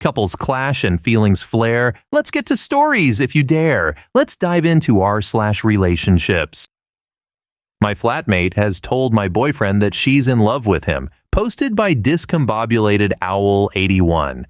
Couples clash and feelings flare. Let's get to stories if you dare. Let's dive into r/relationships. My flatmate has told my boyfriend that she's in love with him. Posted by Discombobulated Owl 81.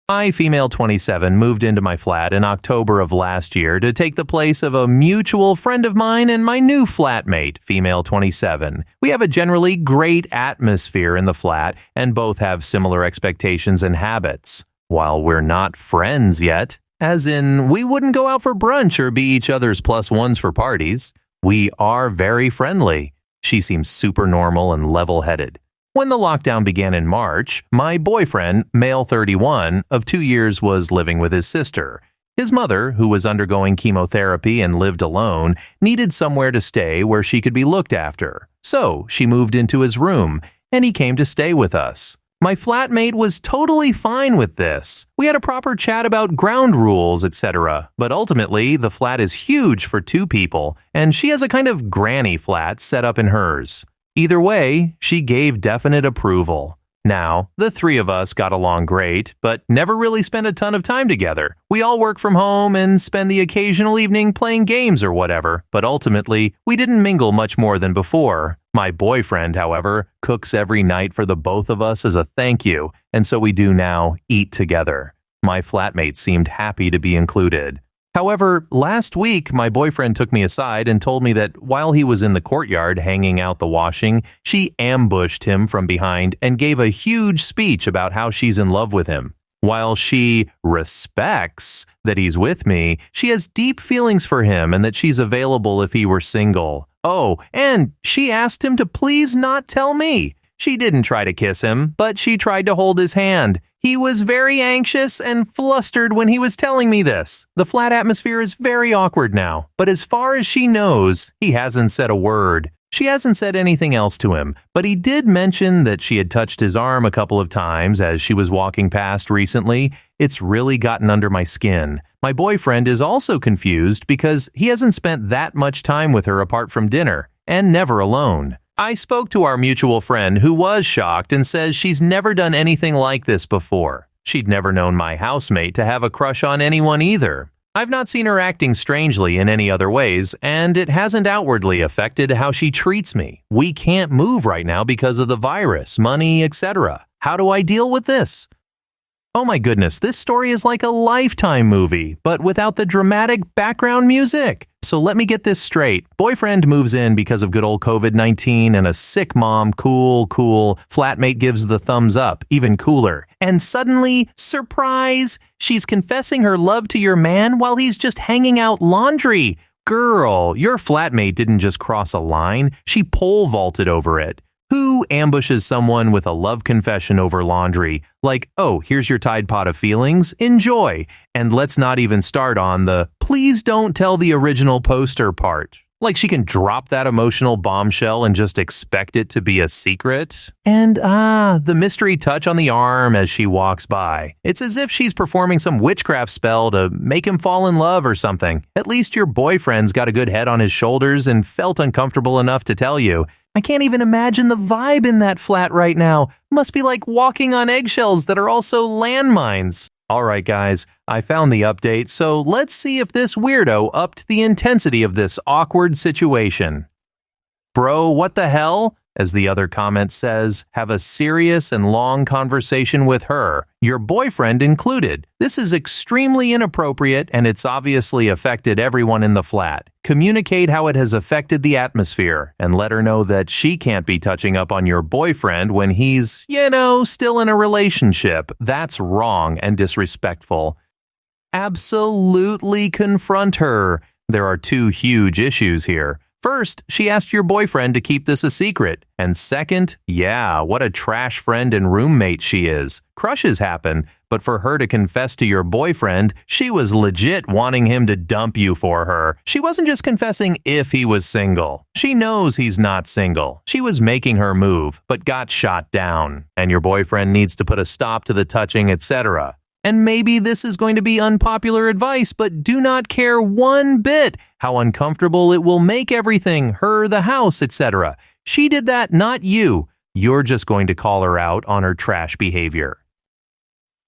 I, female 27, moved into my flat in October of last year to take the place of a mutual friend of mine and my new flatmate, female 27. We have a generally great atmosphere in the flat and both have similar expectations and habits. While we're not friends yet, as in we wouldn't go out for brunch or be each other's plus ones for parties, we are very friendly. She seems super normal and level-headed. When the lockdown began in March, my boyfriend, male 31, of 2 years was living with his sister. His mother, who was undergoing chemotherapy and lived alone, needed somewhere to stay where she could be looked after. So she moved into his room, and he came to stay with us. My flatmate was totally fine with this. We had a proper chat about ground rules, etc. But ultimately, the flat is huge for 2 people, and she has a kind of granny flat set up in hers. Either way, she gave definite approval. Now, the 3 of us got along great, but never really spent a ton of time together. We all work from home and spend the occasional evening playing games or whatever, but ultimately, we didn't mingle much more than before. My boyfriend, however, cooks every night for the both of us as a thank you, and so we do now eat together. My flatmate seemed happy to be included. However, last week, my boyfriend took me aside and told me that while he was in the courtyard hanging out the washing, she ambushed him from behind and gave a huge speech about how she's in love with him. While she respects that he's with me, she has deep feelings for him and that she's available if he were single. Oh, and she asked him to please not tell me. She didn't try to kiss him, but she tried to hold his hand. He was very anxious and flustered when he was telling me this. The flat atmosphere is very awkward now, but as far as she knows, he hasn't said a word. She hasn't said anything else to him, but he did mention that she had touched his arm a couple of times as she was walking past recently. It's really gotten under my skin. My boyfriend is also confused because he hasn't spent that much time with her apart from dinner, and never alone. I spoke to our mutual friend who was shocked and says she's never done anything like this before. She'd never known my housemate to have a crush on anyone either. I've not seen her acting strangely in any other ways, and it hasn't outwardly affected how she treats me. We can't move right now because of the virus, money, etc. How do I deal with this? Oh my goodness, this story is like a Lifetime movie, but without the dramatic background music. So let me get this straight. Boyfriend moves in because of good old COVID-19 and a sick mom, cool. Flatmate gives the thumbs up, even cooler. And suddenly, surprise, she's confessing her love to your man while he's just hanging out laundry. Girl, your flatmate didn't just cross a line, she pole vaulted over it. Who ambushes someone with a love confession over laundry? Like, oh, here's your Tide Pod of feelings, enjoy. And let's not even start on the please don't tell the original poster part. Like she can drop that emotional bombshell and just expect it to be a secret. And the mystery touch on the arm as she walks by. It's as if she's performing some witchcraft spell to make him fall in love or something. At least your boyfriend's got a good head on his shoulders and felt uncomfortable enough to tell you. I can't even imagine the vibe in that flat right now. Must be like walking on eggshells that are also landmines. All right, guys, I found the update, so let's see if this weirdo upped the intensity of this awkward situation. Bro, what the hell? As the other comment says, have a serious and long conversation with her, your boyfriend included. This is extremely inappropriate and it's obviously affected everyone in the flat. Communicate how it has affected the atmosphere and let her know that she can't be touching up on your boyfriend when he's, still in a relationship. That's wrong and disrespectful. Absolutely confront her. There are 2 huge issues here. First, she asked your boyfriend to keep this a secret. And second, what a trash friend and roommate she is. Crushes happen, but for her to confess to your boyfriend, she was legit wanting him to dump you for her. She wasn't just confessing if he was single. She knows he's not single. She was making her move, but got shot down. And your boyfriend needs to put a stop to the touching, etc. And maybe this is going to be unpopular advice, but do not care one bit how uncomfortable it will make everything, her, the house, etc. She did that, not you. You're just going to call her out on her trash behavior.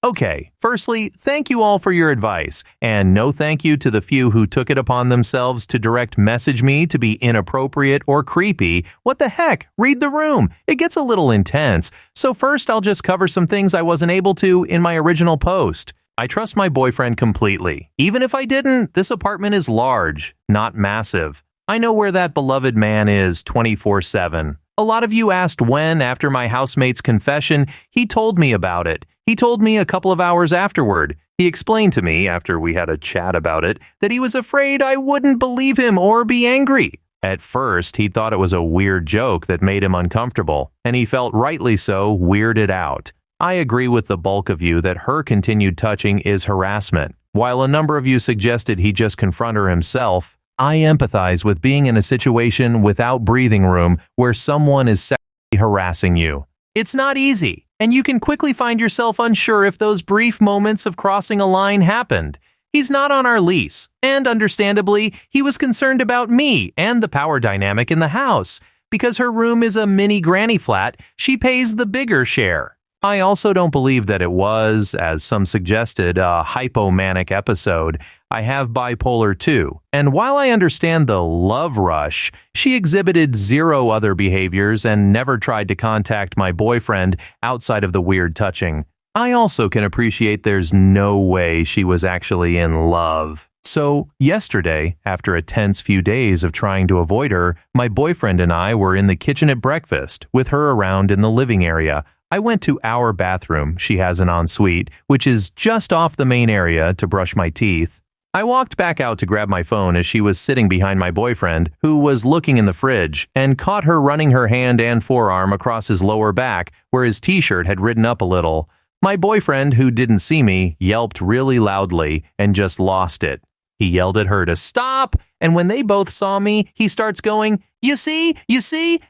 Okay, firstly, thank you all for your advice, and no thank you to the few who took it upon themselves to direct message me to be inappropriate or creepy. What the heck? Read the room. It gets a little intense. So first, I'll just cover some things I wasn't able to in my original post. I trust my boyfriend completely. Even if I didn't, this apartment is large, not massive. I know where that beloved man is 24/7. A lot of you asked when, after my housemate's confession, he told me about it. He told me a couple of hours afterward. He explained to me, after we had a chat about it, that he was afraid I wouldn't believe him or be angry. At first, he thought it was a weird joke that made him uncomfortable, and he felt rightly so weirded out. I agree with the bulk of you that her continued touching is harassment. While a number of you suggested he just confront her himself, I empathize with being in a situation without breathing room where someone is sexually harassing you. It's not easy, and you can quickly find yourself unsure if those brief moments of crossing a line happened. He's not on our lease, and understandably, he was concerned about me and the power dynamic in the house. Because her room is a mini granny flat, she pays the bigger share. I also don't believe that it was, as some suggested, a hypomanic episode. I have bipolar too, and while I understand the love rush, she exhibited zero other behaviors and never tried to contact my boyfriend outside of the weird touching. I also can appreciate there's no way she was actually in love. So, yesterday, after a tense few days of trying to avoid her, my boyfriend and I were in the kitchen at breakfast, with her around in the living area. I went to our bathroom, she has an ensuite, which is just off the main area, to brush my teeth. I walked back out to grab my phone as she was sitting behind my boyfriend, who was looking in the fridge, and caught her running her hand and forearm across his lower back, where his t-shirt had ridden up a little. My boyfriend, who didn't see me, yelped really loudly and just lost it. He yelled at her to stop, and when they both saw me, he starts going, you see,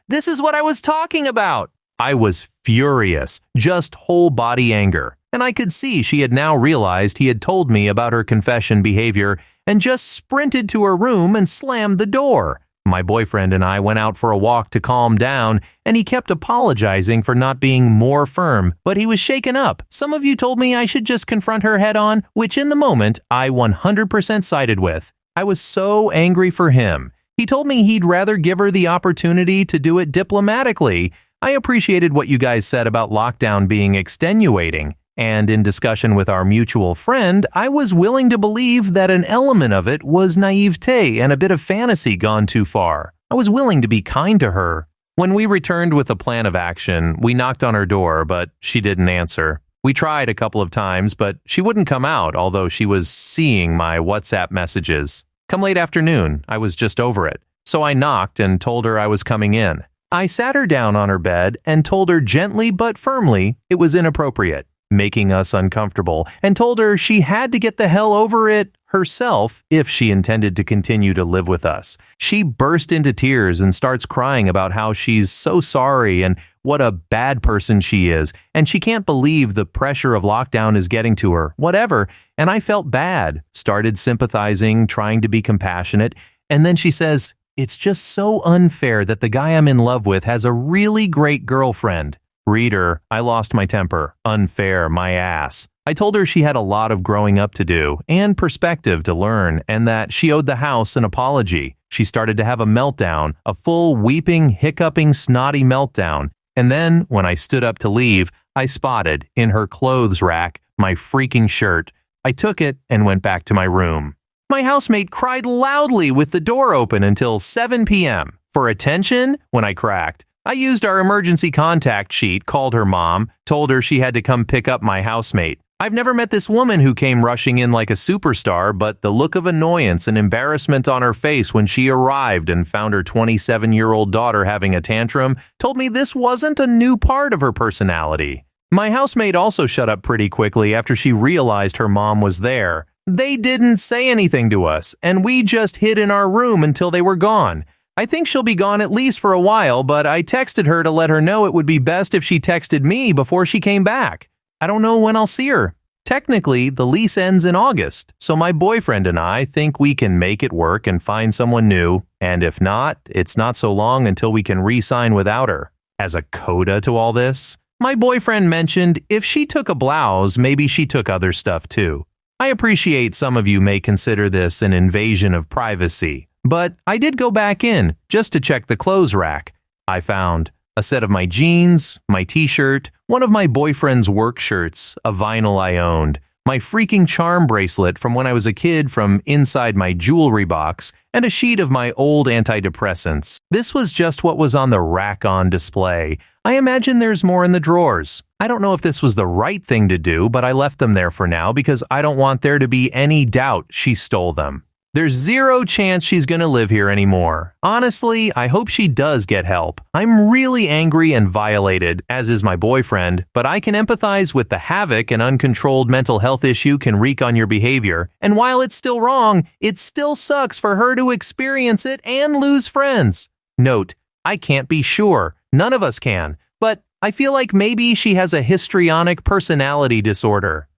this is what I was talking about." I was furious, just whole body anger, and I could see she had now realized he had told me about her confession behavior and just sprinted to her room and slammed the door. My boyfriend and I went out for a walk to calm down, and he kept apologizing for not being more firm, but he was shaken up. Some of you told me I should just confront her head on, which in the moment I 100% sided with. I was so angry for him. He told me he'd rather give her the opportunity to do it diplomatically. I appreciated what you guys said about lockdown being extenuating, and in discussion with our mutual friend, I was willing to believe that an element of it was naivete and a bit of fantasy gone too far. I was willing to be kind to her. When we returned with a plan of action, we knocked on her door, but she didn't answer. We tried a couple of times, but she wouldn't come out, although she was seeing my WhatsApp messages. Come late afternoon, I was just over it, so I knocked and told her I was coming in. I sat her down on her bed and told her gently but firmly it was inappropriate, making us uncomfortable, and told her she had to get the hell over it herself if she intended to continue to live with us. She burst into tears and starts crying about how she's so sorry and what a bad person she is, and she can't believe the pressure of lockdown is getting to her, whatever, and I felt bad, started sympathizing, trying to be compassionate, and then she says, "It's just so unfair that the guy I'm in love with has a really great girlfriend." Reader, I lost my temper. Unfair, my ass. I told her she had a lot of growing up to do and perspective to learn, and that she owed the house an apology. She started to have a meltdown, a full weeping, hiccuping, snotty meltdown. And then, when I stood up to leave, I spotted, in her clothes rack, my freaking shirt. I took it and went back to my room. My housemate cried loudly with the door open until 7 p.m. For attention, when I cracked, I used our emergency contact sheet, called her mom, told her she had to come pick up my housemate. I've never met this woman who came rushing in like a superstar, but the look of annoyance and embarrassment on her face when she arrived and found her 27-year-old daughter having a tantrum told me this wasn't a new part of her personality. My housemate also shut up pretty quickly after she realized her mom was there. They didn't say anything to us, and we just hid in our room until they were gone. I think she'll be gone at least for a while, but I texted her to let her know it would be best if she texted me before she came back. I don't know when I'll see her. Technically, the lease ends in August, so my boyfriend and I think we can make it work and find someone new, and if not, it's not so long until we can re-sign without her. As a coda to all this, My boyfriend mentioned if she took a blouse, maybe she took other stuff too. I appreciate some of you may consider this an invasion of privacy, but I did go back in just to check the clothes rack. I found a set of my jeans, my t-shirt, one of my boyfriend's work shirts, a vinyl I owned, my freaking charm bracelet from when I was a kid from inside my jewelry box, and a sheet of my old antidepressants. This was just what was on the rack on display. I imagine there's more in the drawers. I don't know if this was the right thing to do, but I left them there for now because I don't want there to be any doubt she stole them. There's zero chance she's going to live here anymore. Honestly, I hope she does get help. I'm really angry and violated, as is my boyfriend, but I can empathize with the havoc an uncontrolled mental health issue can wreak on your behavior. And while it's still wrong, it still sucks for her to experience it and lose friends. Note, I can't be sure. None of us can. But I feel like maybe she has a histrionic personality disorder.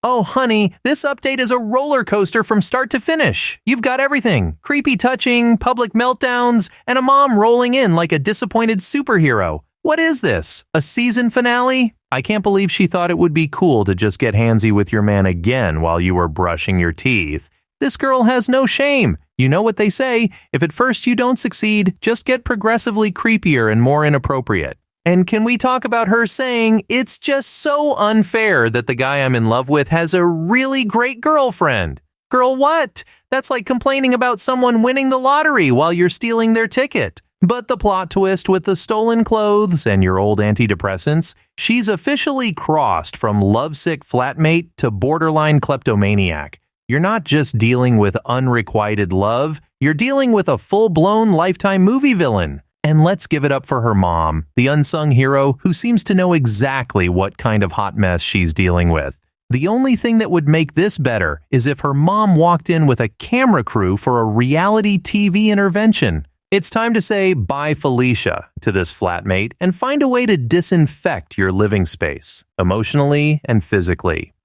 Oh, honey, this update is a roller coaster from start to finish. You've got everything. Creepy touching, public meltdowns, and a mom rolling in like a disappointed superhero. What is this? A season finale? I can't believe she thought it would be cool to just get handsy with your man again while you were brushing your teeth. This girl has no shame. You know what they say, if at first you don't succeed, just get progressively creepier and more inappropriate. And can we talk about her saying, it's just so unfair that the guy I'm in love with has a really great girlfriend? Girl, what? That's like complaining about someone winning the lottery while you're stealing their ticket. But the plot twist with the stolen clothes and your old antidepressants, she's officially crossed from lovesick flatmate to borderline kleptomaniac. You're not just dealing with unrequited love, you're dealing with a full-blown Lifetime movie villain. And let's give it up for her mom, the unsung hero who seems to know exactly what kind of hot mess she's dealing with. The only thing that would make this better is if her mom walked in with a camera crew for a reality TV intervention. It's time to say bye Felicia to this flatmate and find a way to disinfect your living space, emotionally and physically.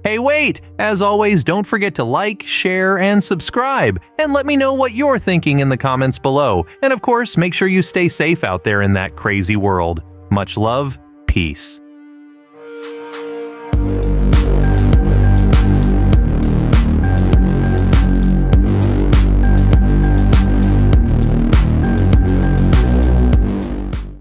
Hey, wait! As always, don't forget to like, share, and subscribe, and let me know what you're thinking in the comments below. And of course, make sure you stay safe out there in that crazy world. Much love, peace.